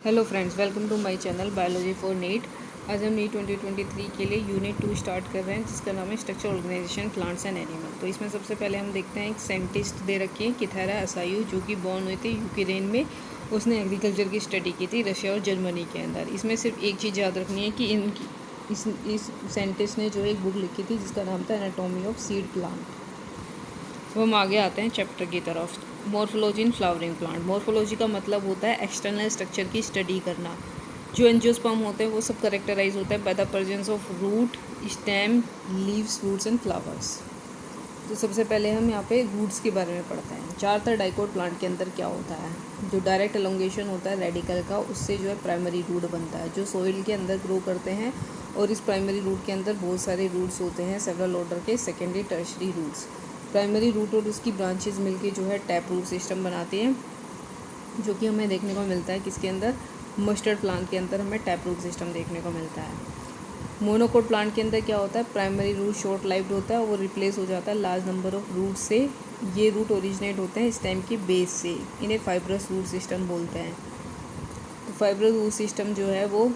Hello friends, welcome to my channel biology for NEET. आज हम NEET 2023 के लिए यूनिट 2 स्टार्ट कर रहे हैं, जिसका नाम है structure organisation plants and animal. तो इसमें सबसे पहले हम देखते हैं एक साइंटिस्ट दे रखी है किथारा असायू, जो कि बॉर्न हुए थे यूक्रेन में। उसने एग्रीकल्चर की स्टडी की थी रशिया और जर्मनी के अंदर। इसमें सिर्फ एक चीज़ याद रखनी है कि इस साइंटिस्ट ने जो एक बुक लिखी थी जिसका नाम था एनाटॉमी ऑफ सीड प्लांट। तो हम आगे आते हैं चैप्टर की तरफ। Morphology in flowering plant. Morphology का मतलब होता है एक्सटर्नल स्ट्रक्चर की स्टडी करना। जो एंजियोस्पर्म होते हैं वो सब करेक्टराइज होता है by the presence of root, stem, leaves, fruits and flowers. तो सबसे पहले हम यहाँ पे रूट्स के बारे में पढ़ते हैं। ज़्यादातर डाइकोट प्लांट के अंदर क्या होता है, जो डायरेक्ट एलोंगेशन होता है रेडिकल का, उससे जो है प्राइमरी रूट बनता है जो सोइल के अंदर ग्रो करते हैं। और इस प्राइमरी रूट के अंदर बहुत सारे रूट्स होते हैं, सेवरल ऑर्डर के, secondary tertiary roots. Primary root और उसकी ब्रांचेज मिलके जो है टैप रूट सिस्टम बनाती हैं, जो कि हमें देखने को मिलता है किसके अंदर, मस्टर्ड प्लांट के अंदर हमें टैप रूट सिस्टम देखने को मिलता है। मोनोकोट प्लांट के अंदर क्या होता है, प्राइमरी रूट शॉर्ट लाइव्ड होता है, वो रिप्लेस हो जाता है लार्ज नंबर ऑफ रूट से। ये रूट ओरिजिनेट होते हैं स्टेम के बेस से, इन्हें फाइब्रस रूट सिस्टम बोलते हैं। तो फाइब्रस रूट सिस्टम जो है वो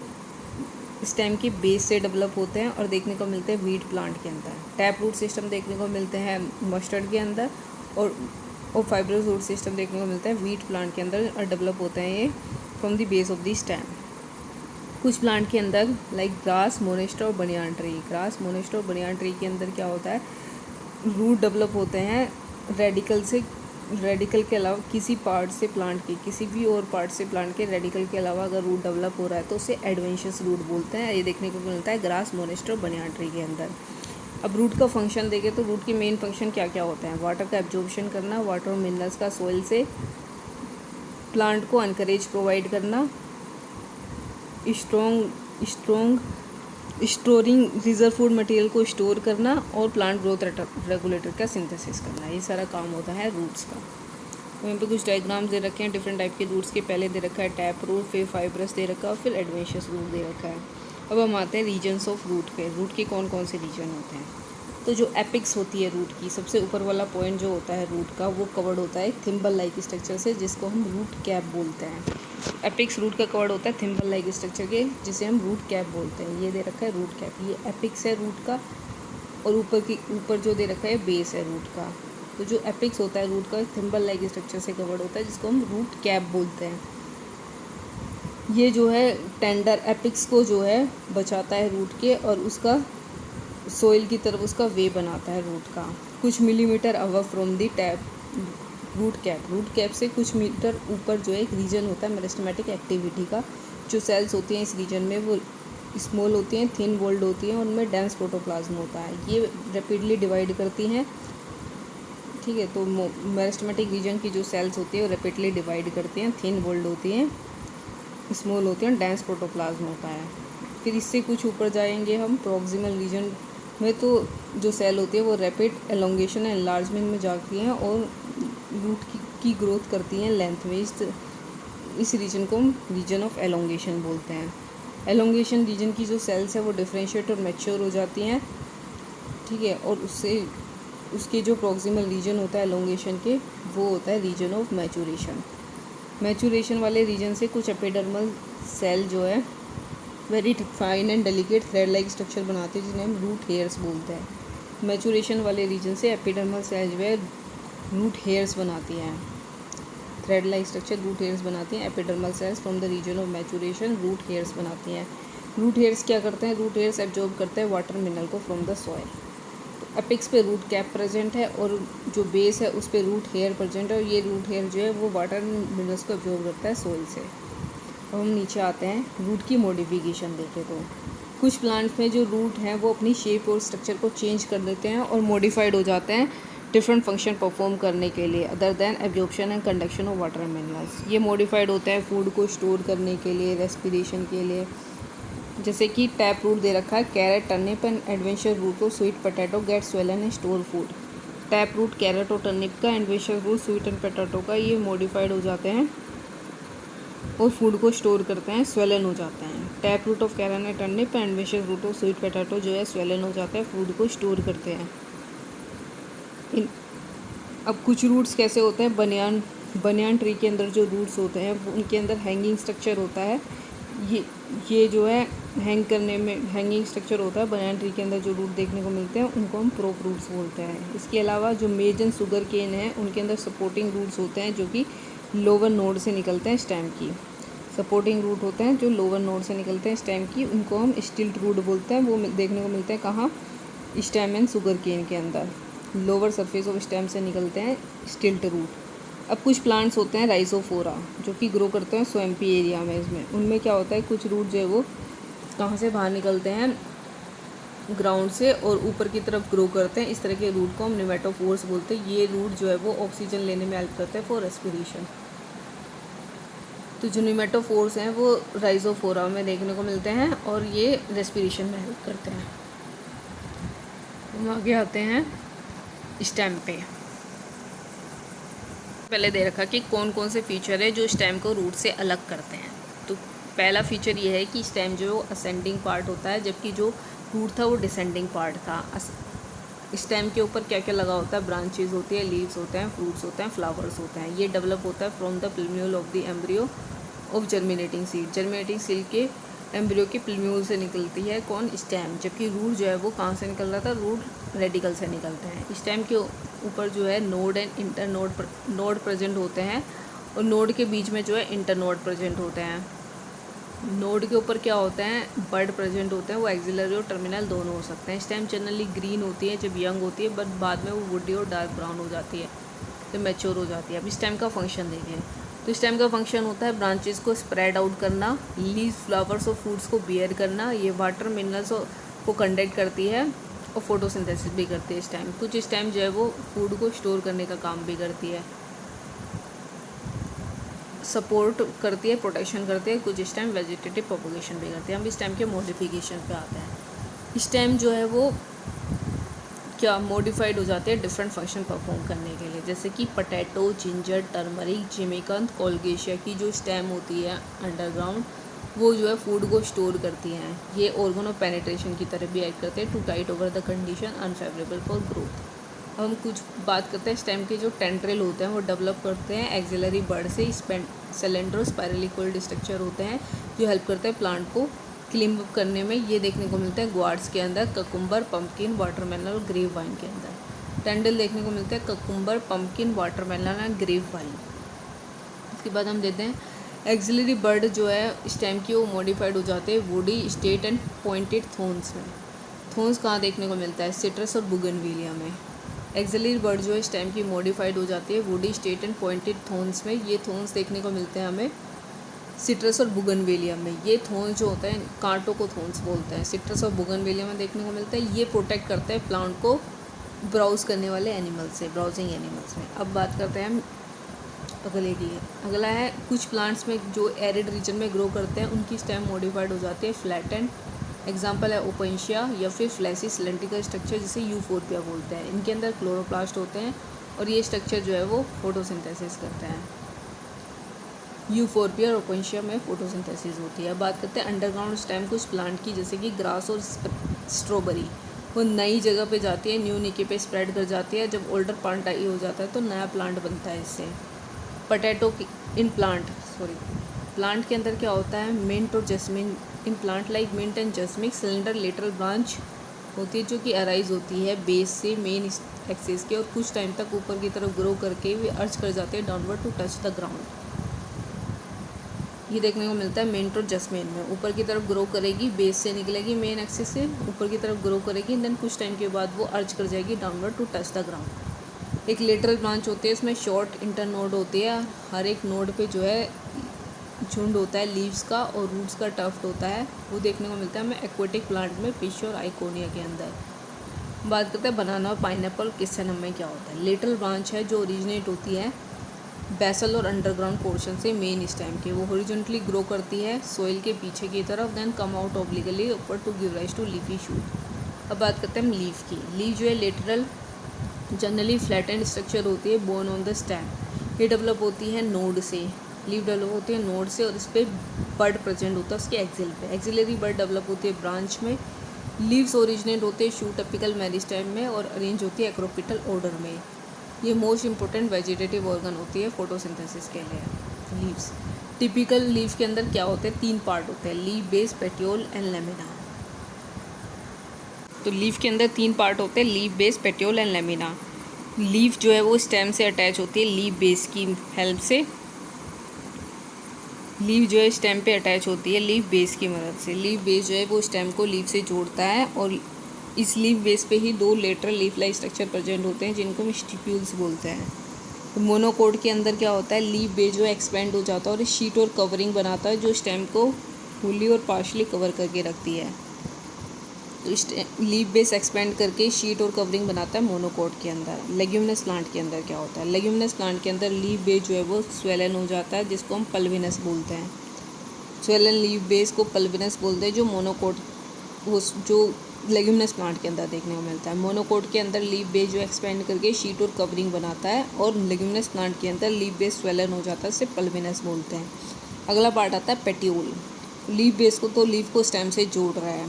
स्टेम के बेस से डेवलप होते हैं और देखने को मिलते हैं वीट प्लांट के अंदर। टैप रूट सिस्टम देखने को मिलते हैं मस्टर्ड के अंदर, और फाइब्रस रूट सिस्टम देखने को मिलता है वीट प्लांट के अंदर, और डेवलप होते हैं ये from the base of the stem. कुछ प्लांट के अंदर लाइक ग्रास, मोनेस्टर और बनियान ट्री। ग्रास, मोनेस्टर और बनियान ट्री के अंदर क्या होता है, रूट डेवलप होते हैं रेडिकल से। रेडिकल के अलावा किसी पार्ट से प्लांट के, किसी भी और पार्ट से प्लांट के रेडिकल के अलावा अगर रूट डेवलप हो रहा है तो उसे एडवेंशियस रूट बोलते हैं। ये देखने को मिलता है ग्रास, मोनेस्टर और बनियान ट्री के अंदर। अब रूट का फंक्शन देखें तो रूट के मेन फंक्शन क्या क्या होते हैं, वाटर का एब्जॉर्प्शन करना, वाटर और मिनरल्स का सोइल से, प्लांट को एनकरेज प्रोवाइड करना, strong storing reserve food material को स्टोर करना, और प्लांट ग्रोथ रेगुलेटर का सिंथेसिस करना। ये सारा काम होता है रूट्स का। तो यहाँ पे कुछ डायग्राम्स दे रखे हैं डिफरेंट टाइप के रूट्स के। पहले दे रखा है टैप रूट, फिर फाइब्रस दे रखा है, और फिर एडवेंशियस रूट दे रखा है। अब हम आते हैं रीजन्स ऑफ रूट पे। रूट के कौन कौन से रीजन होते हैं। तो जो एपिक्स होती है रूट की, सबसे ऊपर वाला पॉइंट जो होता है रूट का, वो कवर्ड होता है थिम्बल लाइक स्ट्रक्चर से, जिसको हम रूट कैप बोलते हैं। एपिक्स रूट का कवर्ड होता है थिम्बल लाइक स्ट्रक्चर के, जिसे हम रूट कैप बोलते हैं। ये दे रखा है रूट कैप, ये एपिक्स है रूट का, और ऊपर जो दे रखा है बेस है रूट का। तो जो एपिक्स होता है रूट का थिम्बल लाइक स्ट्रक्चर से कवर्ड होता है, जिसको हम रूट कैप बोलते हैं। ये जो है टेंडर एपिक्स को जो है बचाता है रूट के, और उसका सोइल की तरफ उसका वे बनाता है रूट का। कुछ millimetre above from the tap root cap से कुछ मीटर ऊपर जो है एक रीजन होता है मेरिस्टेमेटिक एक्टिविटी का। जो सेल्स होती हैं इस रीजन में वो स्मॉल होती हैं, थिन वॉल्ड होती हैं, उनमें डेंस प्रोटोप्लाज्म होता है। ये रैपिडली डिवाइड करती हैं, ठीक है। तो मेरिस्टेमेटिक रीजन की जो सेल्स होती है वो रैपिडली डिवाइड करती हैं, थिन वॉल्ड होती हैं, स्मॉल होती हैं, डेंस प्रोटोप्लाज्म होता है। फिर इससे कुछ ऊपर जाएंगे हम प्रॉक्सिमल रीजन में, तो जो सेल होती है वो रैपिड एलोंगेशन एंड एनलार्जमेंट में जाती हैं और रूट की ग्रोथ करती हैं लेंथ में। इस रीजन को हम रीजन ऑफ एलोंगेशन बोलते हैं। एलोंगेशन रीजन की जो सेल्स है वो डिफ्रेंशिएट और मैच्योर हो जाती हैं, ठीक है। और उसके जो प्रॉक्सिमल रीजन होता है एलोंगेशन के, वो होता है रीजन ऑफ मैचुरेशन। मैचुरेशन वाले रीजन से कुछ एपिडर्मल सेल जो है very fine and delicate thread like structure बनाते हैं, जिन्हें हम रूट हेयर्स बोलते हैं। मैचुरेशन वाले रीजन से एपिडर्मल सेल जो है रूट हेयर्स बनाती हैं, thread like structure root hairs बनाती हैं। Epidermal cells from the region of maturation root hairs बनाती हैं। रूट हेयर्स क्या करते हैं, रूट हेयर्स एब्जॉर्ब करते हैं वाटर मिनरल को फ्रॉम द सॉइल। तो एपिक्स पे रूट कैप प्रेजेंट है, और जो बेस है उस पर रूट हेयर प्रेजेंट है, और ये रूट हेयर जो है वो वाटर मिनरल्स को एब्जॉर्ब करता है सॉइल से। अब हम नीचे आते हैं, रूट की मॉडिफिकेशन देखें तो कुछ प्लांट्स में जो रूट हैं वो अपनी शेप और स्ट्रक्चर को चेंज कर देते हैं और मॉडिफाइड हो जाते हैं डिफरेंट फंक्शन परफॉर्म करने के लिए, other than absorption and conduction of water minerals. ये मॉडिफाइड होते हैं फूड को स्टोर करने के लिए, रेस्पिरेशन के लिए। जैसे कि टैप रूट दे रखा है, carrot, turnip and adventure root of sweet potato get swollen and store food. Tap root, carrot और टर्निप का, adventure root sweet and potato का, ये मॉडिफाइड हो जाते हैं और फूड को स्टोर करते हैं, स्वेलन हो जाते हैं। Tap root of carrot and turnip and adventure root of sweet potato जो है स्वेलन हो जाता है, फूड को स्टोर करते हैं। अब कुछ रूट्स कैसे होते हैं, बनियान बनियान ट्री के अंदर जो रूट्स होते हैं उनके अंदर हैंगिंग स्ट्रक्चर होता है। ये जो है हैंग करने में हैंगिंग स्ट्रक्चर होता है। बनियान ट्री के अंदर जो रूट देखने को मिलते हैं उनको हम प्रोप रूट्स बोलते हैं। इसके अलावा जो मेज एंड शुगर केन है उनके अंदर सपोर्टिंग रूट्स होते हैं जो कि लोअर नोड से निकलते हैं स्टेम की। सपोर्टिंग रूट होते हैं जो लोअर नोड से निकलते हैं स्टेम की, उनको हम स्टिल्ट रूट बोलते हैं। वो देखने को मिलते हैं कहाँ, स्टेम एंड शुगर केन के अंदर। लोअर सरफेस ऑफ स्टेम से निकलते हैं स्टिल्ट रूट। अब कुछ प्लांट्स होते हैं राइजोफोरा जो कि ग्रो करते हैं स्वैम्पी एरिया में। इसमें उनमें क्या होता है, कुछ रूट जो है वो कहाँ से बाहर निकलते हैं, ग्राउंड से, और ऊपर की तरफ ग्रो करते हैं। इस तरह के रूट को हम निमेटोफोर्स बोलते हैं। ये रूट जो है वो ऑक्सीजन लेने में हेल्प करते हैं फॉर रेस्पिरेशन। तो जो निमेटोफोर्स हैं वो राइजोफोरा में देखने को मिलते हैं और ये रेस्पिरेशन में हेल्प करते हैं। हम आगे आते हैं स्टेम पे। पहले दे रखा कि कौन कौन से फीचर है जो स्टेम को रूट से अलग करते हैं। तो पहला फीचर ये है कि स्टेम जो है वो असेंडिंग पार्ट होता है, जबकि जो रूट था वो डिसेंडिंग पार्ट था। स्टेम के ऊपर क्या क्या लगा होता है, ब्रांचेज होती है, लीव्स होते हैं, फ्रूट्स होते हैं, फ्लावर्स होते हैं। ये डेवलप होता है from the plumule of the embryo of germinating seed. Germinating seed के एम्ब्रियो के प्लम्यूल से निकलती है कौन, स्टेम। जबकि रूट जो है वो कहाँ से निकल रहा था, रूट रेडिकल से निकलते हैं। स्टेम के ऊपर जो है node and inter node present होते हैं और नोड के बीच में जो है इंटर नोड प्रेजेंट होते हैं। नोड के ऊपर क्या होते हैं, बड प्रेजेंट होते हैं। वो एक्सिलरी और टर्मिनल दोनों हो सकते हैं। स्टेम जनरली ग्रीन होती है जब यंग होती है, बट बाद में वो वुडी और डार्क ब्राउन हो जाती है जब मैच्योर हो जाती है। अब स्टेम का फंक्शन देखिए। तो स्टेम का फंक्शन होता है ब्रांचेस को स्प्रेड आउट करना, लीव्स, फ्लावर्स और फ्रूट्स को बियर करना। ये वाटर मिनरल्स को कंडक्ट करती है और फोटोसिंथेसिस भी करती है स्टेम। कुछ स्टेम जो है वो फूड को स्टोर करने का काम भी करती है, सपोर्ट करती है, प्रोटेक्शन करती है। कुछ स्टेम वेजिटेटिव प्रोपगेशन भी करती है। हम स्टेम के मॉडिफिकेशन पे आते हैं। स्टेम जो है वो क्या मॉडिफाइड हो जाते हैं डिफरेंट फंक्शन परफॉर्म करने के लिए, जैसे कि पोटैटो, जिंजर, टर्मरिक, जिमिकंथ, कोलगेशिया की जो स्टेम होती है अंडरग्राउंड, वो जो है फूड को स्टोर करती हैं। ये ऑर्गन ऑफ पेनिट्रेशन की तरह भी एक्ट करते हैं to tight over the condition unfavourable for growth. हम कुछ बात करते हैं स्टेम के जो टेंड्रिल होते हैं वो डेवलप करते हैं एक्सिलरी बर्ड से। सिलेंडर स्पायरलिकोइड स्ट्रक्चर होते हैं जो हेल्प करते हैं प्लांट को क्लीन अप करने में। ये देखने को मिलता है ग्वार्ड्स के अंदर, ककुम्बर, पम्पकिन, वाटरमेलन और ग्रेप वाइन के अंदर। टेंडल देखने को मिलता है ककुम्बर, पम्पकिन, वाटरमेलन और ग्रेप वाइन। इसके बाद हम देते हैं एक्सिलरी बर्ड जो है स्टेम की वो मॉडिफाइड हो जाते हैं woody, straight and pointed thorns में। थोन्स कहाँ देखने को मिलता है, सिट्रस और बुगनविलिया में। एक्सिलरी बर्ड जो है स्टेम की मॉडिफाइड हो जाती है woody, straight and pointed thorns में। ये थोन्स देखने को मिलते हैं हमें सिट्रस और बुगनविलिया में। ये थोन्स जो होता है कांटों को थोन्स बोलते हैं, सिट्रस और बुगनविलिया में देखने को मिलता है। ये प्रोटेक्ट करते हैं प्लांट को ब्राउज करने वाले एनिमल से, ब्राउजिंग एनिमल्स में। अब बात करते हैं हम अगले की। अगला है कुछ प्लांट्स में जो एरिड रीजन में ग्रो करते हैं उनकी स्टेम मॉडिफाइड हो जाती है फ्लैटेंड। एग्जाम्पल है ओपेंशिया या फिर फ्लैसी सिलेंड्रिकल स्ट्रक्चर जिसे यूफोर्बिया बोलते हैं। इनके अंदर क्लोरोप्लास्ट होते हैं और ये स्ट्रक्चर जो है वो फोटोसिंथेसिस करते हैं। यूफोर्बिया और ओपेंशिया में फोटोसिंथेसिस होती है। बात करते हैं अंडरग्राउंड स्टेम कुछ प्लांट की, जैसे कि ग्रास और स्ट्रॉबेरी। वो नई जगह पे जाती है, न्यू निके पे स्प्रेड कर जाती है। जब ओल्डर प्लांट आई हो जाता है तो नया प्लांट बनता है इससे। पोटैटो इन प्लांट के अंदर क्या होता है, मिंट और jasmine. In plant like mint and jasmine cylinder lateral branch होती है जो कि अराइज होती है बेस से मेन एक्सिस के, और कुछ टाइम तक ऊपर की तरफ ग्रो करके वे अर्ज कर जाते हैं downward to touch the ground. ये देखने को मिलता है मिंट और जस्मिन में। ऊपर की तरफ ग्रो करेगी, बेस से निकलेगी मेन एक्सिस से, ऊपर की तरफ ग्रो करेगी, देन कुछ टाइम के बाद वो अर्ज कर जाएगी downward to touch the ground. एक लेटरल ब्रांच होती है, इसमें शॉर्ट इंटर नोड होती है। हर एक नोड पे जो है झुंड होता है लीव्स का और रूट्स का टफ्ट होता है। वो देखने को मिलता है हमें एक्वेटिक प्लांट में, फिश और आइकोनिया के अंदर। बात करते हैं बनाना और पाइनएप्पल किसनम में क्या होता है। लेटरल ब्रांच है जो ओरिजिनेट होती है बेसल और अंडरग्राउंड पोर्शन से मेन स्टेम के। वो हॉरिजॉन्टली ग्रो करती है सोइल के पीछे की तरफ, देन कम आउट ऑब्लिकली ऊपर to give rise to leafy shoot. अब बात करते हैं हम लीफ की। लीफ जो है लेटरल जनरली फ्लैटेंड स्ट्रक्चर होती है, बोन ऑन द स्टेम। ये डेवलप होती है नोड से। लीफ डेवलप होती है नोड से और इस पर बर्ड प्रेजेंट होता है उसके एक्सिल पे। एक्सिलरी बर्ड डेवलप होती है ब्रांच में। लीव्स ओरिजिनेट होते हैं शूट अपिकल मेरिस्टेम में और अरेंज होती है एक्रोपिटल ऑर्डर में। ये मोस्ट इम्पोर्टेंट वेजिटेटिव ऑर्गन होती है फोटोसिंथेसिस के लिए। लीव्स, टिपिकल लीफ के अंदर क्या होते हैं, 3 पार्ट होते हैं, leaf, base, petiole and lamina. तो लीफ के अंदर 3 पार्ट होते हैं, leaf, base, petiole and lamina. Leaf जो है वो स्टेम से अटैच होती है लीफ बेस की हेल्प से। लीफ जो है स्टेम पे अटैच होती है लीफ बेस की मदद से। लीफ बेस जो है वो स्टेम को लीफ से जोड़ता है और इस लीफ बेस पे ही 2 lateral leaf like structure present होते हैं जिनको हम स्टिप्यूल्स बोलते हैं। तो मोनोकोट के अंदर क्या होता है, लीफ बेस जो एक्सपेंड हो जाता है और शीट और कवरिंग बनाता है जो स्टेम को फुली और पार्शली कवर करके रखती है। तो लीफ बेस एक्सपेंड करके शीट और कवरिंग बनाता है मोनोकोट के अंदर। लेग्यूमिनस प्लांट के अंदर क्या होता है, लेग्यूमिनस प्लांट के अंदर लीफ बेस जो है वो स्वेलन हो जाता है जिसको हम पल्विनस बोलते हैं। स्वेलन लीफ बेस को पल्विनस बोलते हैं, जो मोनोकोट जो लेग्यूमिनस प्लांट के अंदर देखने को मिलता है। मोनोकोट के अंदर लीफ बेस जो एक्सपेंड करके शीट और कवरिंग बनाता है और लेग्यूमिनस प्लांट के अंदर लीफ बेस स्वेलन हो जाता है, इसे पल्विनस बोलते हैं। अगला पार्ट आता है पेटियोल। लीफ बेस को तो लीफ को स्टेम से जोड़ रहा है,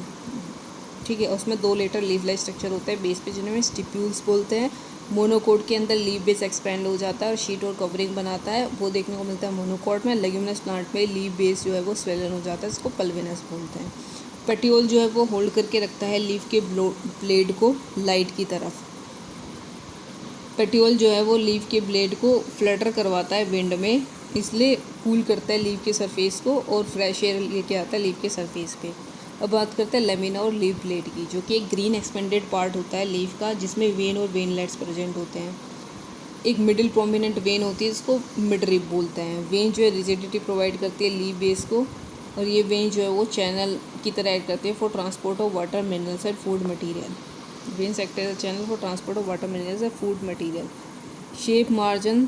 ठीक है। उसमें 2 लेटर लीफ लाइक स्ट्रक्चर होता है बेस पे जिन्हें स्टिप्यूल्स बोलते हैं। मोनोकोट के अंदर लीफ बेस एक्सपेंड हो जाता है और शीट और कवरिंग बनाता है, वो देखने को मिलता है मोनोकोट में। लेग्यूमिनस प्लांट में लीफ बेस जो है वो स्वेलन हो जाता है, इसको पल्विनस बोलते हैं। पेटियोल जो है वो होल्ड करके रखता है लीफ के ब्लेड को लाइट की तरफ। पेटियोल जो है वो लीफ के ब्लेड को फ्लटर करवाता है विंड में, इसलिए कूल करता है लीफ के सरफेस को और फ्रेश एयर लेके आता है लीफ के सरफेस पे। अब बात करते हैं लेमिना और लीफ ब्लेड की, जो कि एक ग्रीन एक्सपेंडेड पार्ट होता है लीफ का, जिसमें वेन और वेनलेट्स प्रेजेंट होते हैं। एक मिडिल प्रोमिनेंट वेन होती है, इसको मिड रिब बोलते हैं। वेन जो है रिजिडिटी प्रोवाइड करती है लीफ बेस को और ये वेन जो है वो चैनल की तरह एक्ट करती है for transport of water, minerals and food material. Veins act as a channel for transport of water, minerals and food material. Shape, margin,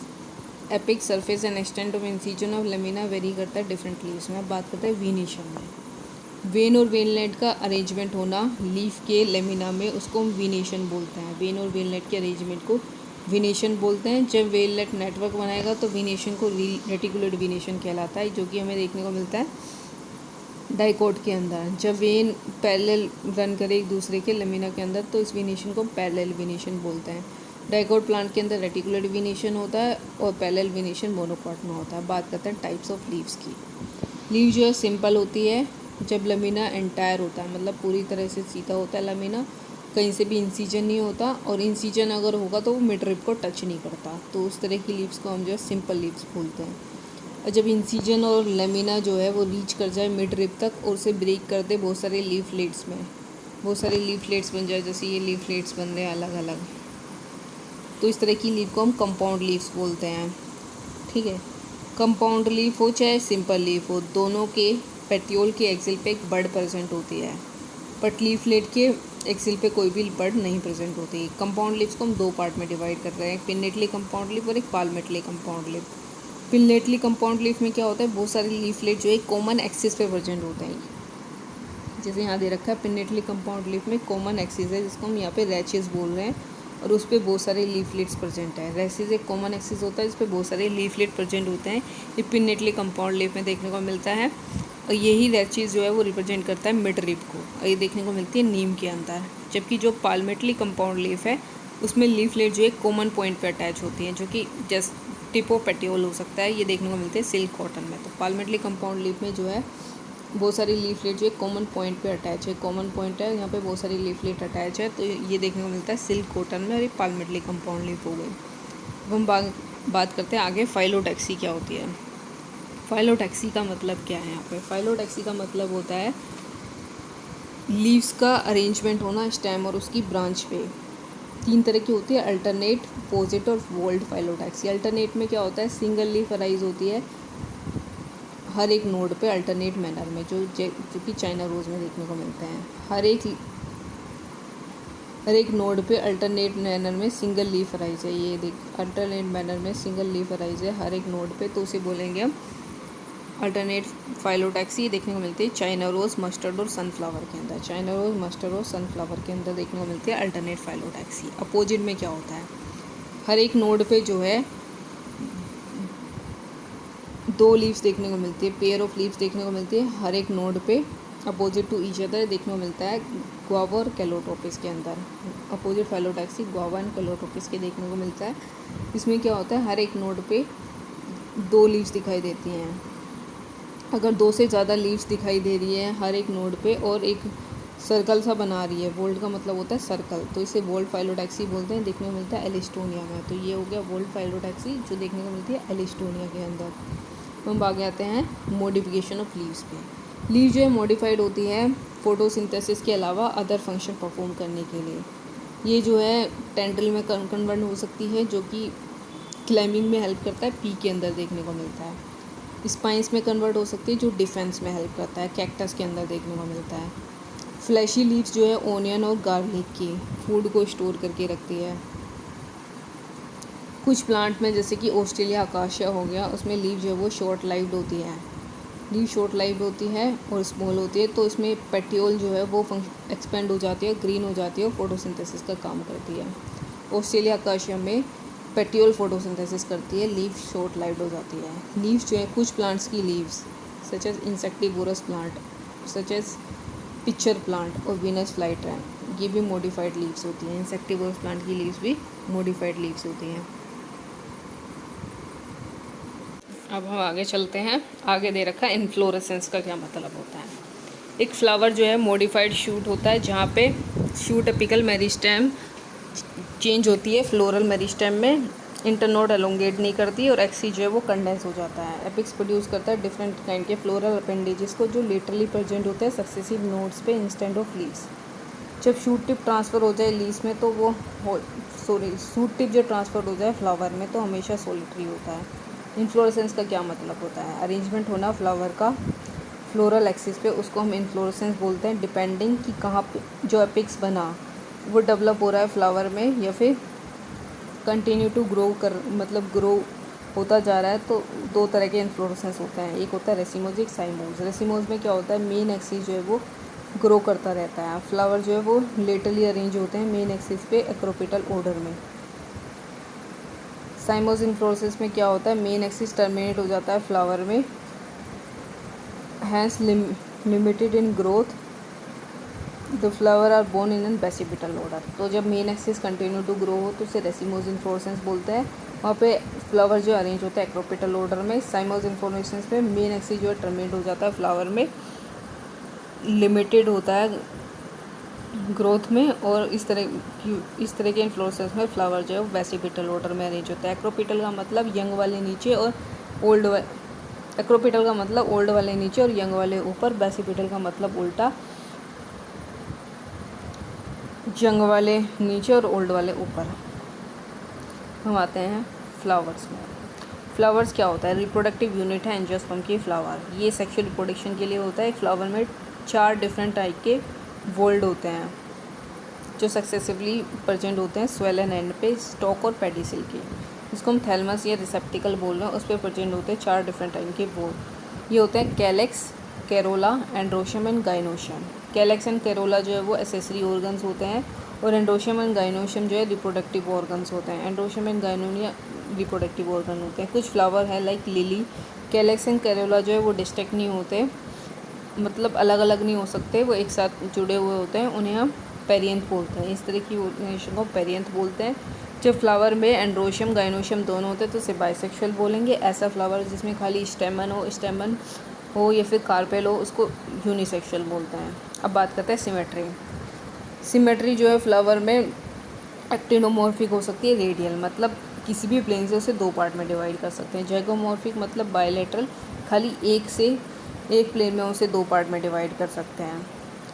apex surface and extent of incision of lamina vary करता है different leaves में। अब बात करते हैं वीनेशन में। When और वेनलेट का अरेंजमेंट होना लीफ के लेमिना में, उसको हम वीनेशन बोलते हैं। वेन और वेनलेट के अरेंजमेंट को वीनेशन बोलते हैं। जब वेनलेट नेटवर्क बनाएगा तो वीनेशन को रेटिकुलेट वीनेशन कहलाता है, जो कि हमें देखने को मिलता है डाइकोट के अंदर। जब वेन पैरेलल रन करे एक दूसरे के लेमिना के अंदर तो इस वीनेशन को पैरेलल वीनेशन बोलते हैं। डाइकोट प्लांट के अंदर रेटिकुलेट वीनेशन होता है और पैरेलल वीनेशन मोनोकोट में होता है। बात करते हैं टाइप्स ऑफ लीव्स की। लीव जो है सिंपल होती है जब लेमिना एंटायर होता है, मतलब पूरी तरह से सीधा होता है लेमिना, कहीं से भी इंसीजन नहीं होता, और इंसीजन अगर होगा तो वो मिड रिब को टच नहीं करता, तो उस तरह की लीव्स को हम जो है सिंपल लीव्स बोलते हैं। और जब इंसीजन और लेमिना जो है वो रीच कर जाए मिड रिब तक और उसे ब्रेक कर दे बहुत सारे लीफलेट्स में, बहुत सारे लीफलेट्स बन जाए, जैसे ये लीफलेट्स बन रहे हैं अलग अलग, तो इस तरह की लीव को हम कंपाउंड लीव्स बोलते हैं, ठीक है। कंपाउंड लीफ हो चाहे सिंपल लीफ हो, दोनों के पेटियोल के एक्सिल पे एक बड प्रेजेंट होती है, बट लीफलेट के एक्सिल पे कोई भी बड नहीं प्रेजेंट होती। कंपाउंड लीव्स को हम 2 पार्ट में डिवाइड कर रहे हैं, एक पिन्नेटली कंपाउंड लीफ और एक palmately compound leaf. Pinnately compound leaf में क्या होता है, बहुत सारे लीफलेट जो है कॉमन एक्सिस पे प्रेजेंट होते हैं, जैसे यहाँ दे रखा है पिन्नेटली कंपाउंड लीफ में कॉमन एक्सिस है जिसको हम यहाँ पे रैचेस बोल रहे हैं, और उस पर बहुत सारे लीफलेट्स प्रेजेंट है। रैचेस एक कॉमन एक्सिस होता है जिस पर बहुत सारे लीफलेट प्रेजेंट होते हैं, ये पिन्नेटली कंपाउंड लीफ में देखने को मिलता है। और यही रैचेस जो है वो रिप्रेजेंट करता है मिड रिब को, और ये देखने को मिलती है नीम के अंदर। जबकि जो पाल्मेटली कंपाउंड लीफ है उसमें लीफलेट जो है कॉमन पॉइंट पे अटैच होती हैं, जो कि जस्ट टिप ऑफ पेटियोल हो सकता है, ये देखने को मिलते हैं सिल्क कॉटन में। तो पाल्मेटली कंपाउंड लीफ में जो है बहुत सारी लीफलेट जो है कॉमन पॉइंट पे अटैच है, कॉमन पॉइंट है यहाँ पे बहुत सारी लीफलेट अटैच है, तो ये देखने को मिलता है सिल्क कॉटन में, और ये पाल्मेटली कंपाउंड लीफ हो गई। अब हम बात करते हैं आगे फाइलोटैक्सी क्या होती है। फाइलोटैक्सी का मतलब क्या है यहाँ पे, फाइलोटैक्सी का मतलब होता है लीव्स का अरेंजमेंट होना स्टेम और उसकी ब्रांच पे। 3 तरह की होती है, अल्टरनेट, अपोजिट और वोल्ड फाइलोटैक्सी। अल्टरनेट में क्या होता है, सिंगल लीफ अराइज होती है हर एक नोड पे अल्टरनेट मैनर में, जो कि चाइना रोज़ में देखने को मिलते हैं। हर एक नोड पे अल्टरनेट मैनर में सिंगल लीफ अराइज है, ये देख अल्टरनेट मैनर में सिंगल लीफ अराइज है हर एक नोड पे, तो उसे बोलेंगे हम अल्टरनेट फाइलोटैक्सी। देखने को मिलती है चाइना रोज़, मस्टर्ड और सनफ्लावर के अंदर। चाइना रोज़, मस्टर्ड और सनफ्लावर के अंदर देखने को मिलती है अल्टरनेट फाइलोटैक्सी। अपोजिट में क्या होता है, हर एक नोड पे जो है 2 लीव्स देखने को मिलती है, पेयर ऑफ लीव्स देखने को मिलती है हर एक नोड पे अपोजिट टू ईच अदर देखने को मिलता है गुआवा और कैलोटोपिस के अंदर। अपोजिट फाइलोटैक्सी गुआवा एंड कैलोटोपिस के देखने को मिलता है। इसमें क्या होता है, हर एक नोड पे 2 लीव्स दिखाई देती हैं। अगर 2 से ज़्यादा लीव्स दिखाई दे रही है हर एक नोड पे और एक सर्कल सा बना रही है, वोल्ट का मतलब होता है सर्कल, तो इसे वोल्ट फाइलोटैक्सी बोलते हैं। देखने को मिलता है एलिस्टोनिया में। तो ये हो गया वोल्ट फाइलोटैक्सी जो देखने को मिलती है एलिस्टोनिया के अंदर। हम आगे आते हैं मॉडिफिकेशन ऑफ लीव्स पे। लीव जो है मॉडिफाइड होती है फोटोसिंथेसिस के अलावा अदर फंक्शन परफॉर्म करने के लिए। ये जो है टेंड्रिल में कन्वर्ट हो सकती है, जो कि क्लाइंबिंग में हेल्प करता है, पी के अंदर देखने को मिलता है। स्पाइंस में कन्वर्ट हो सकती है जो डिफेंस में हेल्प करता है, कैक्टस के अंदर देखने को मिलता है। फ्लैशी लीव्स जो है ओनियन और गार्लिक की फूड को स्टोर करके रखती है। कुछ प्लांट में जैसे कि ऑस्ट्रेलिया अकाशिया हो गया, उसमें लीव जो है वो शॉर्ट लाइव्ड होती है। लीव शॉर्ट लाइव्ड होती है और स्मॉल होती है, तो इसमें पेटियोल जो है वो एक्सपेंड हो जाती है, ग्रीन हो जाती है और फोटोसिंथेसिस का काम करती है। ऑस्ट्रेलिया अकाशिया में पेटियोल फोटोसिंथेसिस करती है, लीव शॉर्ट लाइव्ड हो जाती है। लीव्स जो है कुछ प्लांट्स की leaves such as insectivorous plant such as pitcher plant और वीनस फ्लाईट्रान, ये भी मॉडिफाइड लीव्स होती हैं। इंसेक्टिवोरस प्लांट की लीव्स भी मॉडिफाइड लीव्स होती हैं। अब हम आगे चलते हैं। आगे दे रखा है इन्फ्लोरेसेंस का क्या मतलब होता है। एक फ्लावर जो है मॉडिफाइड शूट होता है, जहाँ पे शूट एपिकल मेरिस्टेम चेंज होती है फ्लोरल मेरिस्टेम में, इंटरनोड एलोंगेट नहीं करती और एक्सी जो है वो कंडेंस हो जाता है। एपिक्स प्रोड्यूस करता है डिफरेंट काइंड के फ्लोरल अपेंडेजेस को, जो लेटरली प्रेजेंट होते हैं सक्सेसिव नोड्स पे इंस्टेंट ऑफ लीव्स। जब शूट टिप ट्रांसफ़र हो जाए लीव्स में तो वो शूट टिप जो ट्रांसफ़र हो जाए फ्लावर में तो हमेशा सोलिटरी होता है। इन्फ्लोरेसेंस का क्या मतलब होता है, अरेंजमेंट होना फ्लावर का फ्लोरल एक्सिस पे, उसको हम इन्फ्लोरेसेंस बोलते हैं। डिपेंडिंग कि कहाँ पे जो एपिक्स बना वो डेवलप हो रहा है फ्लावर में या फिर कंटिन्यू टू ग्रो कर मतलब ग्रो होता जा रहा है। तो 2 तरह के इन्फ्लोरेसेंस होते हैं, एक होता है रेसिमोज, एक साइमोज। रेसिमोज में क्या होता है, मेन एक्सिस जो है वो ग्रो करता रहता है, फ्लावर जो है वो लेटरली अरेंज होते हैं मेन एक्सिस पे एक्रोपिटल ऑर्डर में। साइमोज इन्फ्लोरेसेंस में क्या होता है, मेन एक्सिस टर्मिनेट हो जाता है फ्लावर में, hence limited in growth, the flower are born in an basipetal order. तो जब main axis continue to grow हो तो उसे रेसिमोज इन्फ्लोरेसेंस बोलते हैं। वहाँ पे फ्लावर जो अरेंज होता है एक्रोपिटल ऑर्डर में। साइमोज इन्फ्लोरेसेंस में मेन एक्सिस जो है टर्मिनेट हो जाता है फ्लावर में, लिमिटेड होता है ग्रोथ में, और इस तरह के इन्फ्लोरेसेंस में फ्लावर जो है वो बेसिपिटल ऑर्डर में अरेंज होता है। एक्रोपिटल का मतलब यंग वाले नीचे और ओल्ड एक्रोपिटल का मतलब ओल्ड वाले नीचे और यंग वाले ऊपर, बेसिपिटल का मतलब उल्टा, यंग वाले नीचे और ओल्ड वाले ऊपर। हम आते हैं फ्लावर्स में। फ्लावर्स क्या होता है, रिप्रोडक्टिव यूनिट है एंजियोस्पर्म की फ्लावर। ये सेक्सुअल रिप्रोडक्शन के लिए होता है। एक फ्लावर में 4 डिफरेंट टाइप के वोल्ड होते हैं जो सक्सेसिवली प्रेजेंट होते हैं स्वेलन एंड पे, स्टॉक और पेडिसिल के, जिसको हम थैलमस या रिसेप्टिकल बोल रहे हैं, उस पर प्रेजेंट होते हैं 4 डिफरेंट टाइप के वोल्ड। ये होते हैं calyx, corolla, androecium and gynoecium. Calyx and corolla जो है वो एसेसरी ऑर्गन्स होते हैं और एंड्रोशियम एंड गाइनोशियम जो है रिप्रोडक्टिव ऑर्गन्स होते हैं। एंड्रोशियम एंड गाइनोनिया रिप्रोडक्टिव ऑर्गन होते हैं। कुछ फ्लावर है like lily, calyx and corolla जो है वो डिस्टिंक्ट नहीं होते, मतलब अलग अलग नहीं हो सकते, वो एक साथ जुड़े हुए होते हैं, उन्हें हम पेरियंथ बोलते हैं। इस तरह की ऑर्गेनाइजेशन को पेरियंथ बोलते हैं। जब फ्लावर में एंड्रोशियम गाइनोशियम दोनों होते हैं तो उसे बाइसेक्सुअल बोलेंगे। ऐसा फ्लावर जिसमें खाली स्टेमन हो या फिर कार्पेल हो उसको यूनिसेक्सुअल बोलते हैं। अब बात करते हैं सिमेट्री। सिमेट्री जो है फ्लावर में एक्टिनोमॉर्फिक हो सकती है, रेडियल मतलब किसी भी प्लेन से उसे 2 पार्ट में डिवाइड कर सकते हैं। जैगोमॉर्फिक मतलब बायलेटरल, खाली एक प्लेन में उसे 2 पार्ट में डिवाइड कर सकते हैं।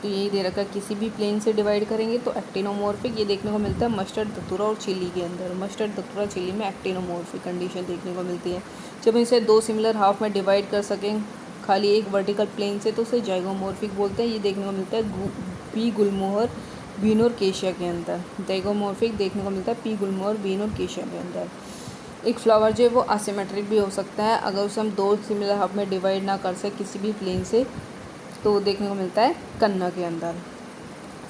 तो यही दे रखा है, किसी भी प्लेन से डिवाइड करेंगे तो एक्टिनोमॉर्फिक। ये देखने को मिलता है मस्टर्ड धतूरा और चिली के अंदर। मस्टर्ड धतूरा चिली में एक्टिनोमॉर्फिक कंडीशन देखने को मिलती है। जब इसे 2 सिमिलर हाफ में डिवाइड कर सकें खाली एक वर्टिकल प्लेन से तो उसे जैगोमॉर्फिक बोलते हैं। ये देखने को मिलता है पी गुलमोहर, बीन और केशिया के अंदर। जैगोमॉर्फिक देखने को मिलता है पी गुलमोहर, बीन और केशिया के अंदर। एक फ्लावर जो है वो असिमेट्रिक भी हो सकता है अगर उसे हम 2 सिमिलर हाफ में डिवाइड ना कर सके किसी भी प्लेन से, तो देखने को मिलता है कन्ना के अंदर।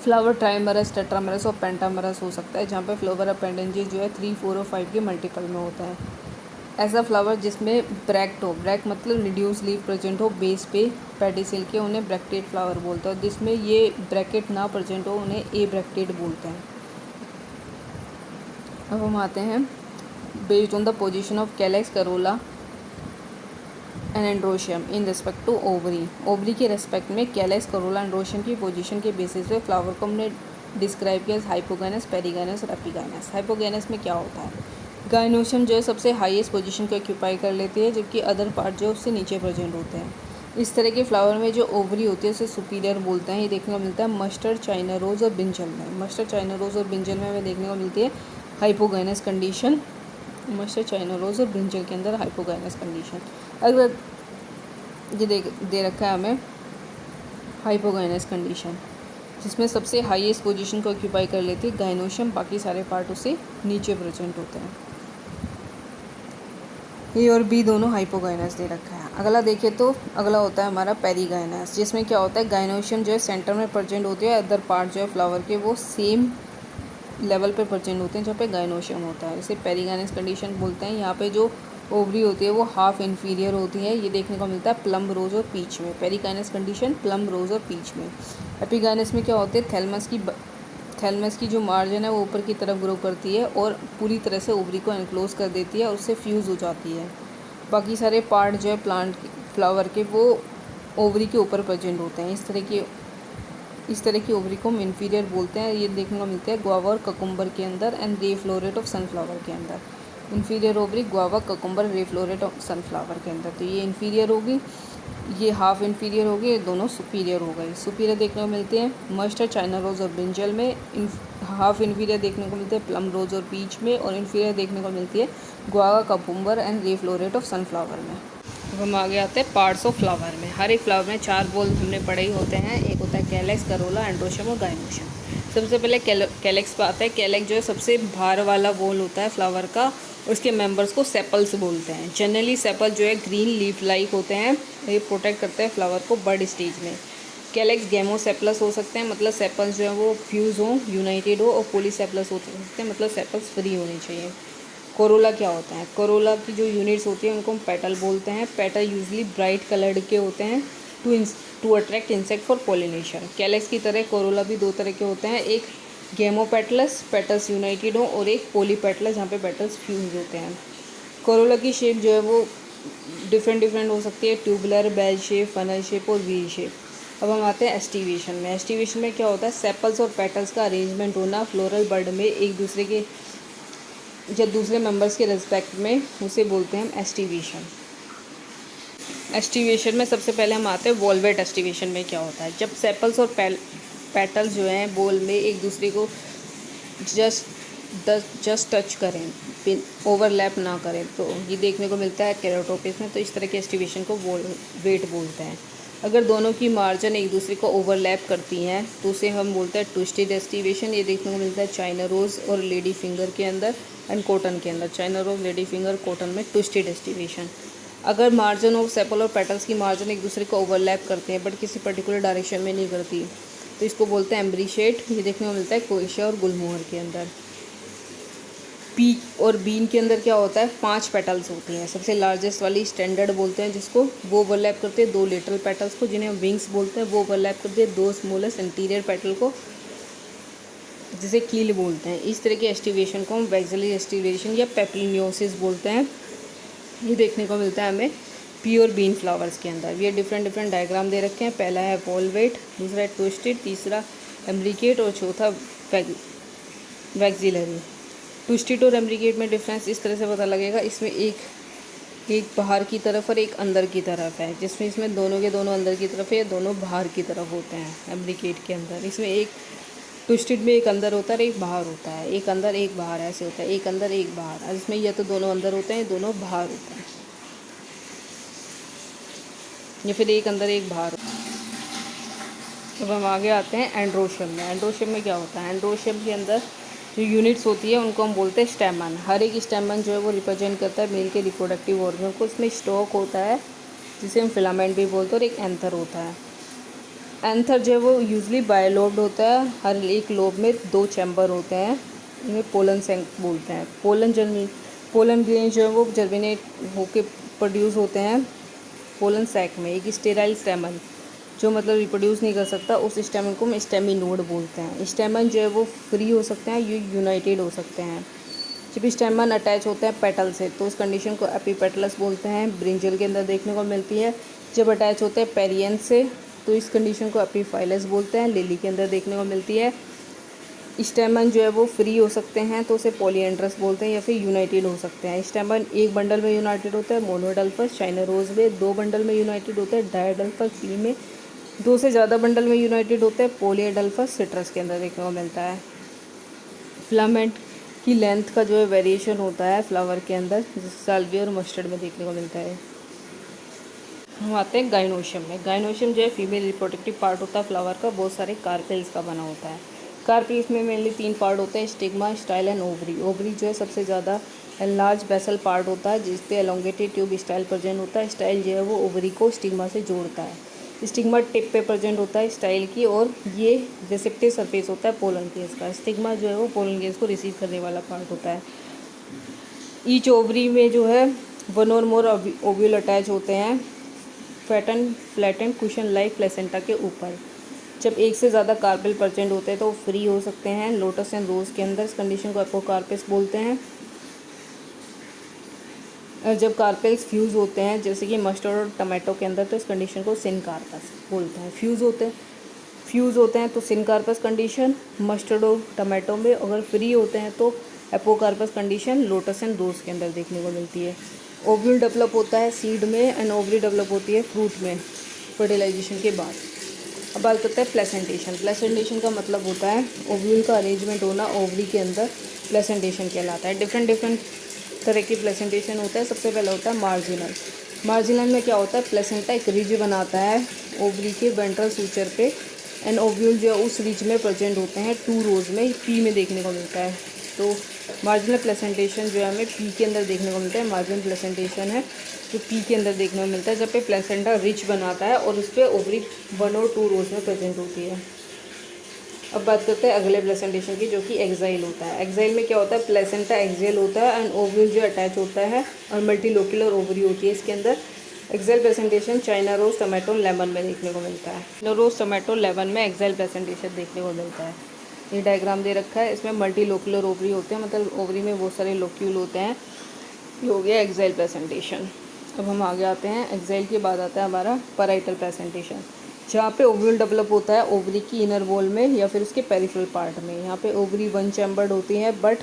फ्लावर ट्राइमरस, टेट्रामरस और पेंटामरस हो सकता है, जहाँ पे फ्लावर अपेंडेंजेस जो है 3, 4 और 5 के मल्टीपल में होता है। ऐसा फ्लावर जिसमें ब्रैक्ट हो, ब्रैक्ट मतलब रिड्यूस लीफ प्रेजेंट हो बेस पे पेडिसिल के, उन्हें ब्रैक्टेड फ्लावर बोलते हैं। जिसमें ये ब्रैकेट ना प्रेजेंट हो उन्हें ए ब्रैक्टेड बोलते हैं। अब हम आते हैं based on the position of calyx, corolla and androecium in respect to ovary. Ovary के रेस्पेक्ट में कैलेक्स, करोला, एंड्रोशियम की पोजीशन के बेसिस पे फ्लावर को हमने डिस्क्राइब किया हाइपोगाइनस, पेरिगाइनस और एपिगाइनस। हाइपोगाइनस में क्या होता है, गाइनोशियम जो है सबसे हाईएस्ट पोजीशन को ऑक्यूपाई कर लेती है, जबकि अदर पार्ट जो है उससे नीचे प्रेजेंट होते हैं। इस तरह के फ्लावर में जो ओवरी होती है उसे सुपीरियर बोलते हैं। ये देखने को मिलता है मस्टर्ड, चाइना रोज़ और ब्रिंजल में। मस्टर्ड, चाइना रोज़ और ब्रिंजल में हमें देखने को मिलती है hypogynous condition. Mustard, China rose और ब्रिंजल के अंदर हाइपोगाइनस कंडीशन। अगर ये दे रखा है हमें हाइपोगाइनस कंडीशन, जिसमें सबसे हाईएस्ट पोजीशन को ऑक्यूपाई कर लेती है गाइनोशियम, बाकी सारे पार्ट उससे नीचे प्रेजेंट होते हैं। ए और बी दोनों हाइपोगाइनस दे रखा है। अगला देखें तो अगला होता है हमारा पेरिगाइनस, जिसमें क्या होता है गाइनोशियम जो है सेंटर में प्रेजेंट होती है, अदर पार्ट जो है फ्लावर के वो सेम लेवल पे प्रेजेंट होते हैं जहाँ पे गाइनोशियम होता है। इसे पेरिगाइनस कंडीशन बोलते हैं। यहाँ पे जो ओवरी होती है वो हाफ इन्फीरियर होती है। ये देखने को मिलता है प्लम, रोज और पीच में। पेरिगाइनस कंडीशन प्लम, रोज और पीच में। एपिगाइनस में क्या होते हैं, थैलमस की जो मार्जिन है वो ऊपर की तरफ ग्रो करती है और पूरी तरह से ओवरी को एनक्लोज कर देती है और उससे फ्यूज़ हो जाती है। बाकी सारे पार्ट जो है प्लांट फ्लावर के वो ओवरी के ऊपर प्रेजेंट होते हैं। इस तरह की ओवरी को हम इन्फीरियर बोलते हैं। ये देखने को मिलता है गुआवा और ककुम्बर के अंदर एंड रे फ्लोरेट ऑफ सनफ्लावर के अंदर। इन्फीरियर ओवरी गुआवा, ककुम्बर, रे फ्लोरेट ऑफ सनफ्लावर के अंदर। तो ये इन्फीरियर होगी, ये हाफ इन्फीरियर होगी, ये दोनों सुपीरियर हो गए। सुपीरियर देखने को मिलते हैं मस्टर्ड, चाइना रोज़ और ब्रिंजल में। हाफ इन्फीरियर देखने को मिलते हैं प्लम, रोज और पीच में। और इन्फीरियर देखने को मिलती है गुआवा, ककुम्बर एंड रे फ्लोरेट ऑफ सनफ्लावर में। अब हम आगे आते हैं पार्ट्स ऑफ फ्लावर में। हर एक फ्लावर में 4 बोल हमने पढ़े ही होते हैं। एक होता है कैलेक्स, करोला, एंड्रोशियम और गाइनोशियम। सबसे पहले कैलेक्स पे आता है। कैलेक्स जो है सबसे बाहर वाला बोल होता है फ्लावर का, उसके मेंबर्स को सेपल्स बोलते हैं। जनरली सेपल जो है ग्रीन लीफ लाइक होते हैं, ये प्रोटेक्ट करते हैं फ्लावर को बर्ड स्टेज में। कैलेक्स गेमोसेपलस हो सकते हैं, मतलब सेपल्स जो है वो फ्यूज़ हो, यूनाइटेड हो। और पॉलीसेपलस हो सकते हैं, मतलब सेपल्स फ्री होने चाहिए। कोरोला क्या होता है, कोरोला की जो यूनिट्स होती हैं उनको हम पेटल बोलते हैं। पेटल यूजली ब्राइट कलर्ड के होते हैं to attract insect for pollination. Calyx की तरह कोरोला भी 2 तरह के होते हैं, एक गेमोपेटलस, पेटल्स यूनाइटेड हो, और एक पोलीपेटलस जहाँ पे पेटल्स फ्यूज होते हैं। कोरोला की शेप जो है वो डिफरेंट हो सकती है, tubular, bell shape, funnel shape और वी शेप। अब हम आते हैं एस्टिवेशन में। एस्टिवेशन में क्या होता है, सेपल्स और पेटल्स का अरेंजमेंट होना फ्लोरल बर्ड में एक दूसरे के जब दूसरे मेंबर्स के रिस्पेक्ट में, उसे बोलते हैं हम एस्टिवेशन। एस्टिवेशन में सबसे पहले हम आते हैं वॉल्वेट एस्टिवेशन में क्या होता है, जब सेपल्स और पेटल्स जो हैं बोल में एक दूसरे को जस्ट टच करें, ओवरलैप ना करें, तो ये देखने को मिलता है केराटोपिस में। तो इस तरह के एस्टिवेशन को वॉल्वेट बोलते हैं। अगर दोनों की मार्जिन एक दूसरे को ओवरलैप करती हैं तो उसे हम बोलते हैं ट्विस्टेड एस्टिवेशन। ये देखने को मिलता है चाइना रोज़ और लेडी फिंगर के अंदर एंड कॉटन के अंदर। China rose, lady finger, cotton में ट्विस्टेड एस्टिवेशन। अगर मार्जिन ऑफ सेपल और पेटल्स की मार्जिन एक दूसरे को ओवरलैप करते हैं बट किसी पर्टिकुलर डायरेक्शन में नहीं करती, तो इसको बोलते हैं एम्ब्रीशेट। ये देखने को मिलता है कोइशिया और गुलमोहर के अंदर। पीक और बीन के अंदर क्या होता है, 5 पेटल्स होती हैं। सबसे लार्जेस्ट वाली स्टैंडर्ड बोलते हैं जिसको, वो ओवरलैप करते हैं 2 लेटरल पेटल्स को जिन्हें हम विंग्स बोलते हैं। वो ओवरलैप करते हैं 2 स्मॉलेस्ट इंटीरियर पेटल को जिसे कील बोलते हैं। इस तरह के एस्टिवेशन को हम वैक्सिलरी एस्टिवेशन या पेप्लिनियोसिस बोलते हैं। ये देखने को मिलता है हमें पी और बीन फ्लावर्स के अंदर। ये डिफरेंट डायग्राम दे रखे हैं। पहला है वॉल्वेट, दूसरा है ट्विस्टेड, तीसरा एम्ब्रिकेट और चौथा वैक्सिलरी। ट्विस्टेड और एम्ब्रिकेट में डिफरेंस इस तरह से पता लगेगा, इसमें एक बाहर की तरफ और एक अंदर की तरफ है, जिसमें इसमें दोनों के दोनों अंदर की तरफ है, दोनों बाहर की तरफ होते हैं एम्ब्रिकेट के अंदर। इसमें एक ट्विस्टेड में एक अंदर होता है और एक बाहर होता है, एक अंदर एक बाहर ऐसे होता है, एक अंदर एक बाहर। इसमें या तो दोनों अंदर होते हैं, दोनों बाहर होते हैं, या फिर एक अंदर एक बाहर होता है। अब हम आगे आते हैं एंड्रोशियम में। एंड्रोशियम में क्या होता है, एंड्रोशियम के अंदर जो यूनिट्स होती है उनको हम बोलते हैं स्टेमन। हर एक स्टेमन जो है वो रिप्रेजेंट करता है मेल के रिप्रोडक्टिव ऑर्गन को। इसमें स्टॉक होता है जिसे हम फिलामेंट भी बोलते हैं, और एक एंथर होता है। एंथर जो है वो यूजली बायलोब्ड होता है। हर एक लोब में 2 चैम्बर होते हैं, इन्हें पोलन सेंक बोलते हैं। पोलन पोलन ग्रेन जो है वो जर्मिनेट होके प्रोड्यूस होते हैं पोलन सैक में। एक स्टेराइल स्टेमन जो मतलब रिप्रोड्यूस नहीं कर सकता, उस स्टेमन को हम स्टेमिनोड बोलते हैं। स्टेमन जो है वो फ्री हो सकते हैं, ये यूनाइटेड हो सकते हैं। जब स्टेमन अटैच होते हैं पेटल से तो उस कंडीशन को एपीपेटलस बोलते हैं, ब्रिंजल के अंदर देखने को मिलती है। जब अटैच होते हैं पेरियन से तो इस कंडीशन को एपीफाइलस बोलते हैं, लिली के अंदर देखने को मिलती है। स्टेमन जो है वो फ्री हो सकते हैं तो उसे पॉलीएंड्रस बोलते हैं, या फिर यूनाइटेड हो सकते हैं। स्टेमन एक बंडल में यूनाइटेड होता है मोनोडल्फस चाइना रोज में, 2 बंडल में यूनाइटेड होता है डायडल्फस पी में, 2 से ज़्यादा बंडल में यूनाइटेड होते हैं पॉलीएडल्फस सिट्रस के अंदर देखने को मिलता है। फिलामेंट की लेंथ का जो है वेरिएशन होता है फ्लावर के अंदर, जैसे साल्विया और मस्टर्ड में देखने को मिलता है। हम आते हैं गाइनोशियम में। गाइनोशियम जो है फीमेल रिप्रोडक्टिव पार्ट होता है फ्लावर का, बहुत सारे कार्पेल्स का बना होता है। कार्पेल्स में मेनली 3 पार्ट होते हैं, stigma, style and ovary. Ovary जो है सबसे ज़्यादा लार्ज बेसल पार्ट होता है जिस पे एलोंगेटेड ट्यूब स्टाइल प्रेजेंट होता है। स्टाइल जो है वो ओवरी को स्टिग्मा से जोड़ता है। स्टिग्मा टिप पे प्रेजेंट होता है स्टाइल की, और ये रिसेप्टिव सरफेस होता है पोलन केस का। स्टिग्मा जो है वो पोलन केस को रिसीव करने वाला पार्ट होता है। ईच ओवरी में जो है 1 और मोर ओव्यूल अटैच होते हैं फ्लैटन कुशन लाइक प्लेसेंटा के ऊपर। जब एक से ज़्यादा कार्पेल प्रेजेंट होते हैं तो फ्री हो सकते हैं लोटस एंड रोज के अंदर, इस कंडीशन को एपोकार्पेस बोलते हैं। और जब कार्पेल्स फ्यूज़ होते हैं जैसे कि मस्टर्ड और टमाटो के अंदर तो इस कंडीशन को सिनकार्पस बोलते हैं। फ्यूज़ होते हैं तो सिनकार्पस कंडीशन, मस्टर्ड और टमाटो में। अगर फ्री होते हैं तो एपोकार्पस कंडीशन लोटस एंड रोज के अंदर देखने को मिलती है। ओव्यूल डेवलप होता है सीड में एंड ओवरी डेवलप होती है फ्रूट में फर्टिलाइजेशन के बाद। अब बात करते हैं प्लेसेंटेशन। प्लेसेंटेशन का मतलब होता है ओव्यूल का अरेंजमेंट होना ओवरी के अंदर, प्लेसेंटेशन कहलाता है। डिफरेंट तरह की प्लेसेंटेशन होता है। सबसे पहला होता है मार्जिनल में क्या होता है, प्लेसेंटा एक रिज बनाता है ओवरी के वेंट्रल सूचर पे, एंड ओव्यूल जो है उस रिज में प्रेजेंट होते हैं 2 रोज में, पी में देखने को मिलता है। तो मार्जिनल प्लेसेंटेशन जो है हमें पी के अंदर देखने को मिलता है। मार्जिनल प्लेसेंटेशन है जो पी के अंदर देखने को मिलता है जब पे प्लेसेंटा रिच बनाता है और उस पर ओवरी 1 और 2 रोज में प्रेजेंट होती है। अब बात करते हैं अगले प्लेसेंटेशन की जो कि एक्साइल होता है। एक्साइल में क्या होता है, प्लेसेंटा एक्साइल होता है एंड ओव्यूल जो अटैच होता है और मल्टीलोक्यूलर ओवरी होती है इसके अंदर। Axile placentation China rose tomato lemon में देखने को मिलता है। चाइना रोज टमाटो लेमन में एक्साइल प्लेसेंटेशन देखने को मिलता है। ये डायग्राम दे रखा है, इसमें मल्टीलोक्यूलर ओवरी होते हैं, मतलब ओवरी में बहुत सारे लोक्यूल होते हैं। ये हो गया एक्साइल प्लेसेंटेशन। अब हम आगे आते हैं, एक्साइल के बाद आता है हमारा पैराइटल प्लेसेंटेशन, जहाँ पे ओव्यूल डेवलप होता है ओवरी की इनर वॉल में या फिर उसके पेरिफेरल पार्ट में। यहाँ पे ओवरी 1 चैम्बर्ड होती है, बट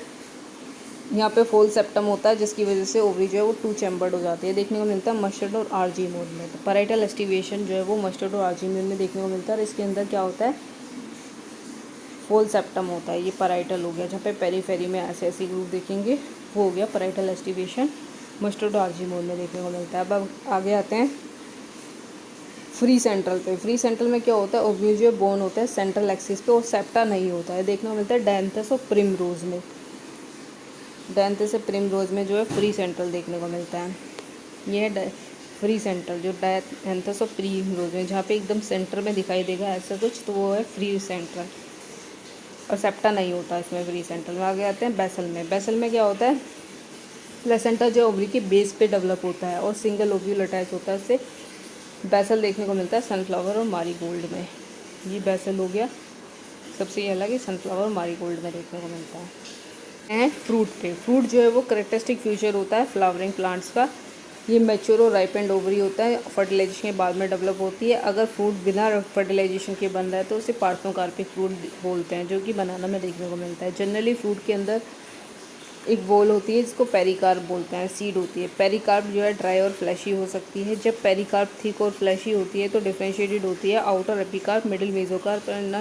यहाँ पे फोल सेप्टम होता है जिसकी वजह से ओवरी जो है वो 2 चैम्बर्ड हो जाती है। देखने को मिलता है मस्टर्ड और आरजी मोड में। तो पैराइटल एस्टिवेशन जो है वो मस्टर्ड और आरजी मोड में देखने को मिलता है, और इसके अंदर क्या होता है, फोल सेप्टम होता है। ये पैराइटल हो गया, जहाँ पे पेरीफेरी में ऐसे ऐसे ग्रुप देखेंगे वो हो गया पैराइटल एस्टिवेशन, मस्टर्ड और आरजी मोड में देखने को मिलता है। अब आगे आते हैं फ्री सेंट्रल पे। फ्री सेंट्रल में क्या होता है, ओव्यूल जो बोन होता है सेंट्रल एक्सिस पे और सेप्टा नहीं होता है, देखने को मिलता है डायंथस और प्रिमरोज में। डायंथस से प्रिमरोज में जो है फ्री सेंट्रल देखने को मिलता है। ये है फ्री सेंट्रल जो डायंथस और प्रिमरोज में, जहाँ पे एकदम सेंटर में दिखाई देगा ऐसा कुछ, तो वो है फ्री सेंट्रल, और सेप्टा नहीं होता इसमें फ्री सेंट्रल में। आगे आते हैं बेसल में। बेसल में क्या होता है, प्लेसेंटा जो ओवरी के बेस पे डेवलप होता है और सिंगल ओव्यूल अटैच होता है, उससे बेसल देखने को मिलता है सनफ्लावर और मारीगोल्ड में। ये बेसल हो गया, सबसे ये अलग है सनफ्लावर और मारीगोल्ड में देखने को मिलता है। फ्रूट पे, फ्रूट जो है वो करेक्टरिस्टिक फीचर होता है फ्लावरिंग प्लांट्स का। ये मैच्योर और राइपेंड ओवरी होता है, फर्टिलाइजेशन के बाद में डेवलप होती है। अगर फ्रूट बिना फर्टिलाइजेशन के बन रहा है तो उसे पार्थेनोकार्पिक फ्रूट बोलते हैं, जो कि बनाना में देखने को मिलता है। जनरली फ्रूट के अंदर एक वॉल होती है जिसको पेरिकार्प बोलते हैं, सीड होती है। पेरिकार्प जो है ड्राई और फ्लैशी हो सकती है। जब पेरिकार्प थिक और फ्लैशी होती है तो डिफरेंशिएटेड होती है outer epicarp, middle mesocarp and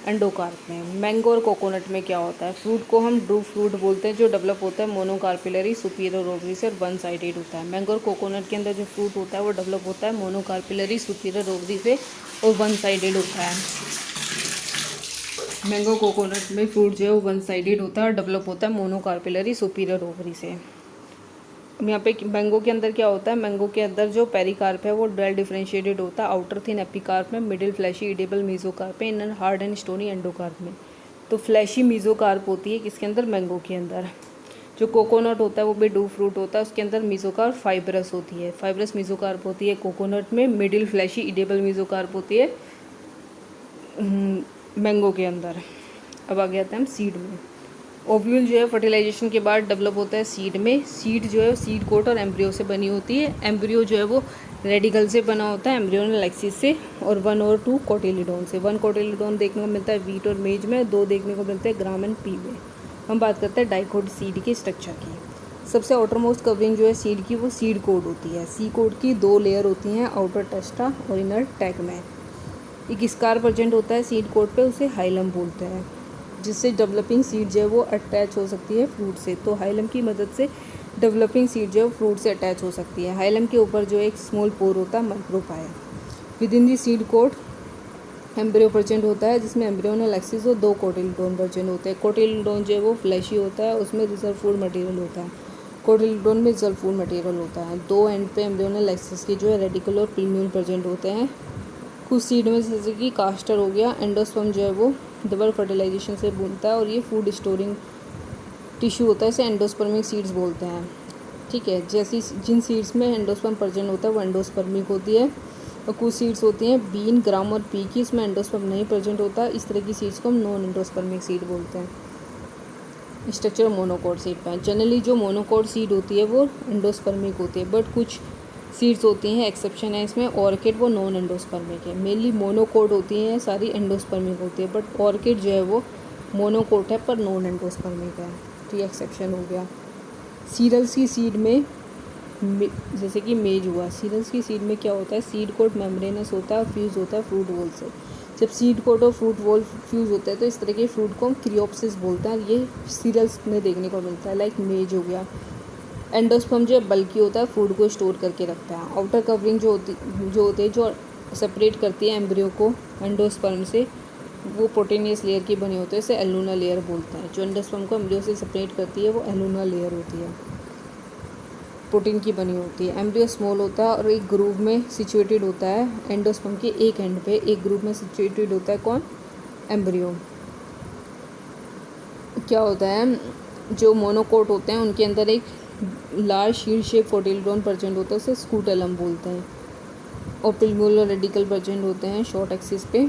endocarp में। मैंगो और कोकोनट में क्या होता है, फ्रूट को हम ड्रू फ्रूट बोलते हैं जो डेवलप होता है मोनोकार्पिलरी सुपीरियर ओवरी से और 1 साइडेड होता है। मैंगो और कोकोनट के अंदर जो फ्रूट होता है वो डेवलप होता है मोनोकार्पिलरी सुपीरियर ओवरी से और 1 साइडेड होता है। मैंगो कोकोनट में फ्रूट जो है वो 1 साइडेड होता है और डेवलप होता है मोनोकार्पिलरी सुपीरियर ओवरी से। अब यहाँ पे मैंगो के अंदर क्या होता है, मैंगो के अंदर जो पेरिकार्प है वो वेल डिफरेंशिएटेड होता है आउटर थिन एपिकार्प में, मिडिल फ्लैशी इडेबल मेसोकार्प में, in hard and stony endocarp में। तो फ्लैशी मेसोकार्प होती है किसके अंदर, मैंगो के अंदर। जो कोकोनट होता है वो भी डू फ्रूट होता है, उसके अंदर मेसोकार्प फाइब्रस होती है, फाइब्रस मेसोकार्प होती है कोकोनट में। मिडिल फ्लैशी इडेबल मेसोकार्प होती है मैंगो के अंदर। अब आगे आते हैं हम सीड में। ओव्यूल जो है फर्टिलाइजेशन के बाद डेवलप होता है सीड में। सीड जो है सीड कोट और एम्ब्रियो से बनी होती है। एम्ब्रियो जो है वो रेडिकल से बना होता है, एम्ब्रियोनल एक्सिस से, और 1 और 2 कोटिलिडोन से। 1 कोटिलिडोन देखने को मिलता है वीट और मेज में, 2 देखने को मिलते हैं ग्राम एंड पी में। हम बात करते हैं डाइकोट सीड की स्ट्रक्चर की। सबसे आउटरमोस्ट कवरिंग जो है सीड की वो सीड कोट होती है। सी कोट की 2 लेयर होती हैं, आउटर टेस्टा और इनर टैगमैन। एक स्कार प्रेजेंट होता है सीड कोट पे, उसे हाइलम बोलते हैं, जिससे डेवलपिंग सीड जो है वो अटैच हो सकती है फ्रूट से। तो हाइलम की मदद से डेवलपिंग सीड जो है फ्रूट से अटैच हो सकती है। हाइलम के ऊपर जो एक स्मॉल पोर होता है micropyle. Within the seed coat embryo present होता है, जिसमें एम्ब्रियोनल एक्सिस और 2 कोटिलिडोन प्रेजेंट होते हैं। कोटिलिडोन जो है वो फ्लैशी होता है, उसमें रिजर्व फूड मटेरियल होता है। कोटिलिडोन में रिजर्व फूड मटेरियल होता है। 2 एंड पे एम्ब्रियोनल एक्सिस के जो है रेडिकल और पिल्म्यूल प्रेजेंट होते हैं। कुछ सीड में जैसे कि कास्टर हो गया, एंडोस्पर्म जो है वो डबल फर्टिलाइजेशन से बनता है और ये फूड स्टोरिंग टिश्यू होता है, इसे एंडोस्पर्मिक सीड्स बोलते हैं। ठीक है, जैसी जिन सीड्स में एंडोस्पर्म प्रेजेंट होता है वो एंडोस्पर्मिक होती है, और कुछ सीड्स होती हैं बीन, ग्राम और पी की, इसमें एंडोस्पर्म नहीं प्रेजेंट होता। इस तरह की सीड्स को हम नॉन एंडोस्पर्मिक सीड बोलते हैं। स्ट्रक्चर मोनोकोट सीड पर जनरली जो मोनोकोट सीड होती है वो एंडोस्पर्मिक होती है, बट कुछ सीड्स होती हैं एक्सेप्शन है इसमें, ऑर्किड वो नॉन एंडोस्पर्मिक है। मेनली मोनोकोट होती हैं सारी, एंडोस्पर्मिक होती है, बट ऑर्किड जो है वो मोनोकोट है पर नॉन एंडोस्पर्मिक है। तो ये एक्सेप्शन हो गया। सीरल्स की सीड में जैसे कि मेज हुआ, सीरल्स की सीड में क्या होता है, सीड कोट मेम्ब्रेनस होता है और फ्यूज़ होता है फ्रूट वॉल से। जब सीड कोट और फ्रूट वॉल फ्यूज़ होता है तो इस तरह के फ्रूट को हम क्रियोप्सिस बोलते हैं। ये सीरल्स में देखने को मिलता है, लाइक मेज हो गया। एंडोस्पर्म जो है बल्कि होता है, फूड को स्टोर करके रखता है। आउटर कवरिंग जो होती है जो सेपरेट करती है एम्ब्रियो को एंडोस्पर्म से, वो प्रोटीनियस लेयर की बनी होती है, इसे एलुना लेयर बोलते हैं। जो एंडोस्पर्म को एम्ब्रियो से सेपरेट करती है वो एलुना लेयर होती है, प्रोटीन की बनी होती है। एम्ब्रियो स्मॉल होता है और एक ग्रूव में सिचुएटेड होता है। एंडोस्पर्म के एक एंड पे एक ग्रूव में सिचुएटेड होता है कौन, एम्ब्रियो। क्या होता है, जो मोनोकोट होते हैं उनके अंदर एक लार्ज शील्ड शेप कोटिलिडोन प्रेजेंट होता है, उसे स्कूटेलम बोलते हैं। और पिल्म्यूलर रेडिकल प्रेजेंट होते हैं शॉर्ट एक्सिस पे।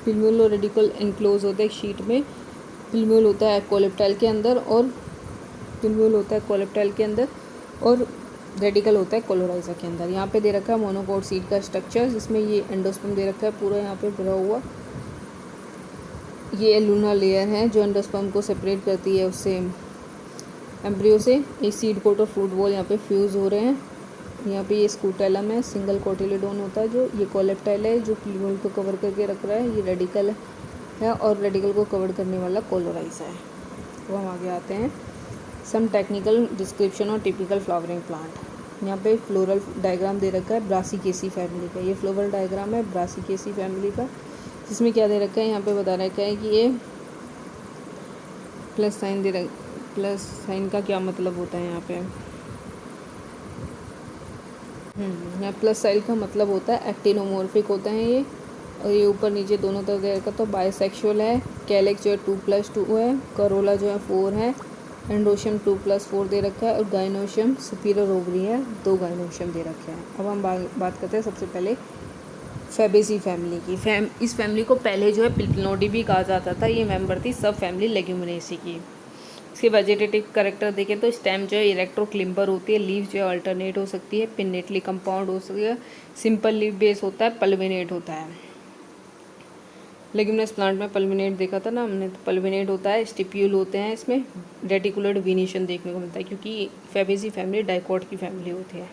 पिल्म्यूलर रेडिकल इनक्लोज होता है एक शीट में। पिल्म्यूल होता है कोलेप्टाइल के अंदर, और पिल्म्यूल होता है कोलेप्टाइल के अंदर, और रेडिकल होता है कोलोराइजा के अंदर। यहाँ पे दे रखा है मोनोकोट सीड का स्ट्रक्चर, जिसमें ये एंडोस्पर्म दे रखा है पूरा यहाँ पे भरा हुआ। ये एलुना लेयर है जो एंडोस्पर्म को सेपरेट करती है उससे, एम्ब्रियो से। ये सीड कोट और फ्रूट बॉल यहाँ पे फ्यूज़ हो रहे हैं। यहाँ पे ये स्कूटेलम है, सिंगल कोटिलिडोन होता है जो, ये कोलेप्टाइल है जो पिल्म्यूल को कवर करके रख रहा है, ये रेडिकल है और रेडिकल को कवर करने वाला कोलोराइजा है। तो हम आगे आते हैं, सम टेक्निकल डिस्क्रिप्शन और टिपिकल फ्लावरिंग प्लांट। यहाँ पे फ्लोरल डायग्राम दे रखा है ब्रासिकेसी फैमिली का। ये फ्लोरल डायग्राम है ब्रासिकेसी फैमिली का, जिसमें क्या दे रखा है, यहाँ पे बता रखा है कि ये प्लस साइन दे रखा। प्लस साइन का क्या मतलब होता है यहाँ पे, यहाँ प्लस साइन का मतलब होता है एक्टिनोमॉर्फिक होते हैं ये, और ये ऊपर नीचे दोनों तरफ दे रखा। तो बायसेक्सुअल है। कैलेक्स जो है 2+2 है। करोला जो है 4 है। एंडोशियम 2+4 दे रखा है, और गाइनोशियम सुपीरियर ओवरी है, 2 गाइनोशियम दे रखे हैं। अब हम बात करते हैं सबसे पहले फैबेसी फैमिली की। इस फैमिली को पहले जो है पिल्पिनोडी भी कहा जाता था। ये मेंबर थी सब फैमिली लेग्यूमिनेसी की। इसके वेजिटेटिव करेक्टर देखें तो स्टेम जो है इलेक्ट्रोक्लिम्बर होती है, लीव जो है अल्टरनेट हो सकती है, पिन्नेटली कंपाउंड हो सकती है, सिंपल लीव बेस होता है, पल्विनेट होता है। लेग्यूमिनस प्लांट में पल्विनेट देखा था ना हमने, तो पल्विनेट होता है, स्टिप्यूल होते हैं, इसमें रेटिकुलर वेनिएशन देखने को मिलता है, क्योंकि फैबेसी फैमिली डाइकॉट की फैमिली होती है।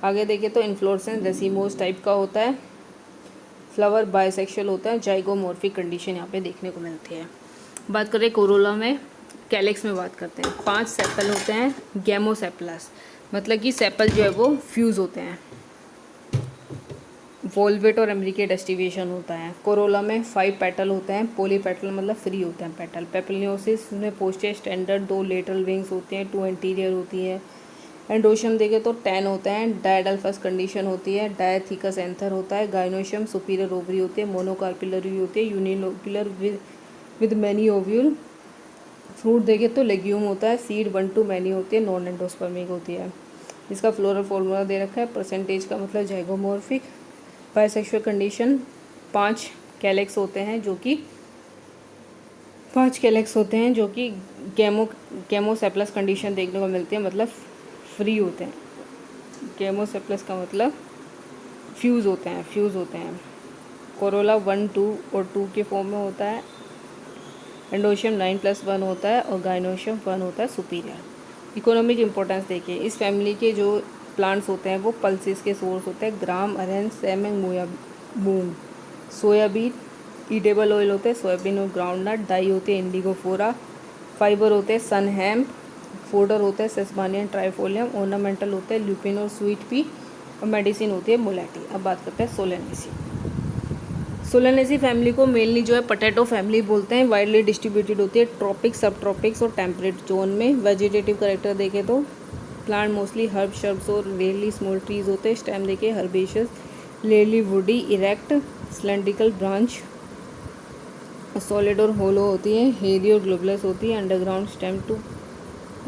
आगे देखें तो इन्फ्लोरेसेंस रेसिमोस टाइप का होता है। फ्लावर बायसेक्सुअल होता है, जाइगोमॉर्फिक कंडीशन यहाँ पे देखने को मिलती है। बात करें कोरोला में, कैलेक्स में बात करते हैं। 5 सेपल होते हैं, गैमोसेपलस, मतलब कि सेपल जो है वो फ्यूज़ होते हैं। वोल्वेट और एम्ब्रिकेट एस्टिवेशन होता है। कोरोला में 5 पेटल होते हैं, पोलीपेटल मतलब फ्री होते हैं पेटल। पेपलियोसिस में पोस्टे स्टैंडर्ड 2 लेटरल विंग्स होती हैं, 2 एंटीरियर होती है। एंडोशियम देखें तो 10 होते हैं, डायडल्फस कंडीशन होती है, डायथीकस एंथर होता है, गाइनोशियम सुपीरियर ओवरी होती है, मोनोकार्पिलरी होती है, यूनिलोक्युलर विद मैनी ओव्यूल, फ्रूट देखें तो लेग्यूम होता है, सीड 1 to मैनी होती है, नॉन एंडोस्पर्मिक होती है। इसका फ्लोरल फॉर्मूला दे रखा है, परसेंटेज का मतलब जाइगोमॉर्फिक। बाइसेक्सुअल कंडीशन 5 कैलेक्स होते हैं जो कि गेमोसेप्लस कंडीशन देखने को मिलती है, मतलब फ्री होते हैं। गेमोसेप्लस का मतलब फ्यूज़ होते हैं। कोरोला 1, 2 और 2 के फॉर्म में होता है। एंडोशियम 9+1 होता है और गाइनोशियम 1 होता है सुपीरियर। इकोनॉमिक इंपॉर्टेंस देखिए, इस फैमिली के जो प्लांट्स होते हैं वो पल्सेस के सोर्स होते हैं। ग्राम, अरेंज, सेमेंग, मूंग, सोयाबीन, ईटेबल ऑयल होते हैं सोयाबीन और ग्राउंडनट, डाई होते हैं इंडिगोफोरा, फाइबर होते हैं सन हेम्प, फोडर होता है सेसबानियन ट्राइफोलियम, ऑर्नामेंटल होते हैं ल्यूपिन और स्वीट पी, और मेडिसिन होती है मोलैटी। अब बात करते हैं सोलेनेसी। सोलेनेसी फैमिली को मेनली जो है पोटैटो फैमिली बोलते हैं। वाइडली डिस्ट्रीब्यूटेड होती है ट्रॉपिक, सब ट्रॉपिक्स और टेम्परेट जोन में। वेजिटेटिव करेक्टर देखें तो प्लांट मोस्टली हर्ब, शर्ब्स और रेयरली स्मॉल ट्रीज होते हैं। स्टेम देखें herbaceous, rarely woody, erect, cylindrical branch, solid और होलो होती है। हेरी और ग्लोबुलस होती है। अंडरग्राउंड स्टेम टू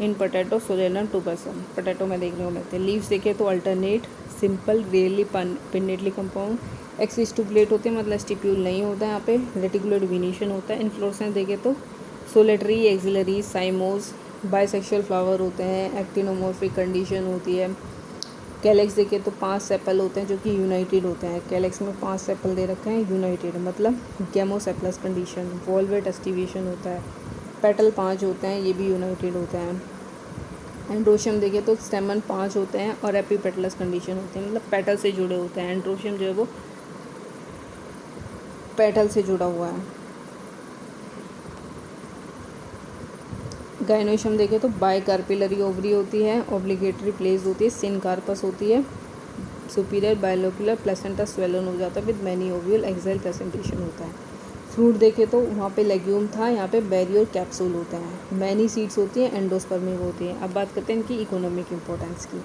इन पोटैटो, सोलेनम 2%। पोटैटो में देखने को मिलते हैं। लीव्स देखें तो alternate, simple, rarely pinnately compound, exstipulate होते हैं, मतलब स्टिप्यूल नहीं होता है यहाँ पे। रेटिकुलर विनीशन होता है। इन्फ्लोरेसेंस देखें तो solitary, axillary, cymose, bisexual flower होते हैं। एक्टिनोमॉर्फिक कंडीशन होती है। कैलेक्स देखें तो 5 सेपल होते हैं जो कि यूनाइटेड होते हैं। कैलेक्स में 5 सेपल दे रखे हैं यूनाइटेड, मतलब गेमोसेप्लस कंडीशन। वॉल्वेट एस्टिवेशन होता है। पेटल 5 होते हैं, ये भी यूनाइटेड होते हैं। एंड्रोशियम देखें तो स्टेमन 5 होते हैं और एपीपेटलस कंडीशन होते हैं, मतलब पेटल से जुड़े होते हैं। एंड्रोशियम जो है वो पेटल से जुड़ा हुआ है। गाइनोशियम देखें तो बाइकार्पिलरी ओवरी होती है, ऑब्लिगेटरी प्लेस होती है, सिनकार्पस होती है, सुपीरियर बायोलोकुलर, प्लेसेंटा स्वेलन हो जाता है with many ovule, axile presentation होता है। फ्रूट देखें तो वहाँ पे लेग्यूम था, यहाँ पे बेरी और कैप्सूल होते हैं। मैनी सीड्स होती हैं, एंडोस्पर्मिक होती हैं। अब बात करते हैं इनकी इकोनॉमिक इंपॉर्टेंस की।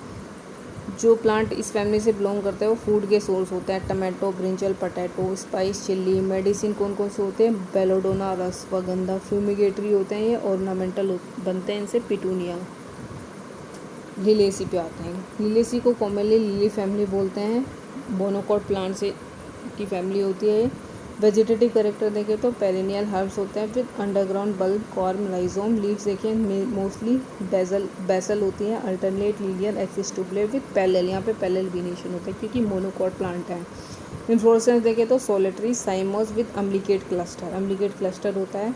जो प्लांट इस फैमिली से बिलोंग करते हैं वो फूड के सोर्स होते हैं। Tomato, brinjal, potato, spice, chilli. Medicine कौन कौन से होते हैं? बेलोडोना, अश्वगंधा। फ्यूमिगेटरी होते हैं ये। ऑर्नामेंटल बनते हैं इनसे पिटूनिया। लिलेसी पे आते हैं। लिलेसी को कॉमनली लिली फैमिली बोलते हैं। मोनोकॉट प्लांट से की फैमिली होती है ये। वेजिटेटिव करेक्टर देखें तो पेरिनियल हर्ब्स होते हैं फिर underground bulb, corm, rhizome. Leaves देखें मोस्टली बेसल होती है। अल्टरनेट, लीनियर, एक्सिस्टुबुलेट विद पैरेलल, यहाँ पे पैरेलल विनेशन होता है क्योंकि मोनोकॉट प्लांट है। इन्फ्लोरेसेंस देखें तो सोलिटरी, साइमोस विद अम्बिकेट क्लस्टर होता है।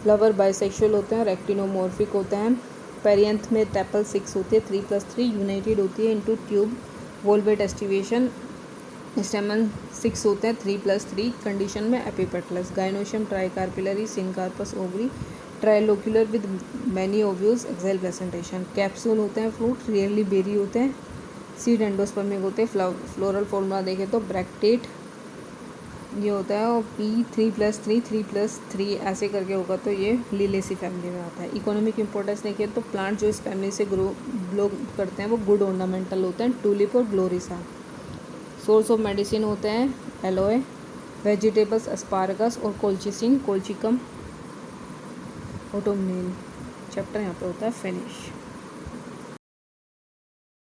फ्लावर बाइसेक्सुअल होते हैं, रेक्टिनोमॉर्फिक होते हैं। पेरियंथ में टेपल 6 होती है, 3+3 यूनाइटेड होती है into tube. Valvate aestivation, stamen 6 होते हैं, 3+3 कंडीशन में। Epipetalous, gynoecium tricarpellary, syncarpous ovary, trilocular with many ovules, axile placentation. Capsule होते हैं फ्रूट, रियरली बेरी होते हैं। सीड एंडोस्पर्मिक होते हैं। फ्लोरल फॉर्मूला देखें तो ब्रैक्टेट ये होता है, और P 3+3 ऐसे करके होगा, तो ये लिलेसी फैमिली में आता है। इकोनॉमिक इंपॉर्टेंस देखें तो प्लांट जो इस फैमिली से ग्रो करते हैं वो गुड ऑर्नामेंटल होते हैं। टूलिप और ग्लोरिसा। सोर्स ऑफ मेडिसिन होते हैं एलोए। वेजिटेबल्स एस्पारगस और कोल्चिसिन, कोल्चिकम, ऑटोमनेल। चैप्टर यहाँ पे होता है फिनिश।